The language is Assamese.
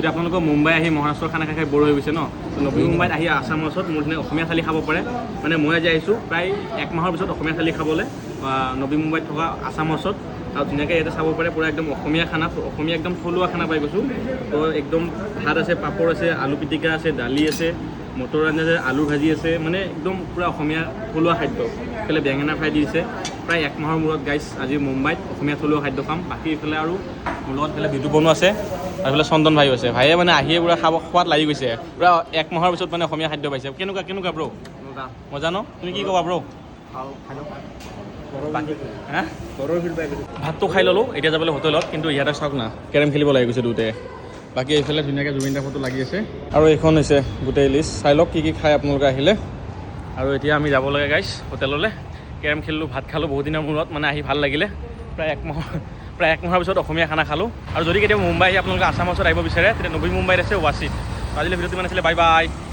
যদি আপোনালোকৰ মুম্বাই আহি মহাৰাষ্ট্ৰৰ খানা খাই বৰ হৈ গৈছে ন, তো নবী মুম্বাইত আহি আছামৰ ওচৰত মোৰ ধুনীয়া অসমীয়া থালি খাব পাৰে। মানে মই আজি আহিছোঁ প্ৰায় 1 মাহৰ পিছত অসমীয়া থালি খাবলৈ নবী মুম্বাইত থকা আছামৰ ওচৰত। আৰু ধুনীয়াকৈ ইয়াতে চাব পাৰে পূৰা একদম অসমীয়া খানা, অসমীয়া একদম থলুৱা খানা পাই গৈছোঁ। তো একদম ভাত আছে, পাপৰ আছে, আলু পিটিকা আছে, দালি আছে, মটৰ আঞ্জা আছে, আলু ভাজি আছে, মানে একদম পূৰা অসমীয়া থলুৱা খাদ্য। এইফালে বেঙেনা ফ্ৰাই দি দিছে। প্ৰায় 1 মাহৰ মূৰত গাইছ আজি মুম্বাইত অসমীয়া থলুৱা খাদ্য খাম। বাকী এইফালে আৰু মোৰ লগত এইফালে বিদু বনো আছে, আৰু এইফালে চন্দন ভাইও আছে। ভাইয়ে মানে আহিয়ে পূৰা সোৱাদ লাগি গৈছে, পূৰা 1 মাহৰ পিছত মানে অসমীয়া খাদ্য পাইছে। কেনেকুৱা ব্ৰ? মজা ন? তুমি কি ক'বা ব্ৰ? ভাতটো খাই ল'লোঁ, এতিয়া যাবলৈ হোটেলত। কিন্তু ইয়াতে চাওক না, কেৰম খেলিব লাগি গৈছে দুয়োটাই। বাকী এইফালে ধুনীয়াকৈ জুবিন দাৰ ফটো লাগি আছে, আৰু এইখন হৈছে গোটেই লিষ্ট। চাই লওক কি খায় আপোনালোকে আহিলে। আৰু এতিয়া আমি যাব লাগে গাইছ হোটেললৈ। কেৰম খেলিলোঁ, ভাত খালোঁ বহুত দিনৰ মূৰত, মানে আহি ভাল লাগিলে। প্ৰায় 1 মাহৰ পিছত অসমীয়া খানা খালোঁ। আৰু যদি কেতিয়াবা মুম্বাই আহি আপোনালোকে আছামৰ ওচৰত আহিব বিচাৰে, তেতিয়া নবী মুম্বাইত আছে ৱাচিত। আজিলৈ ভিডিঅ'টো ইমান আছিলে, বাই বাই।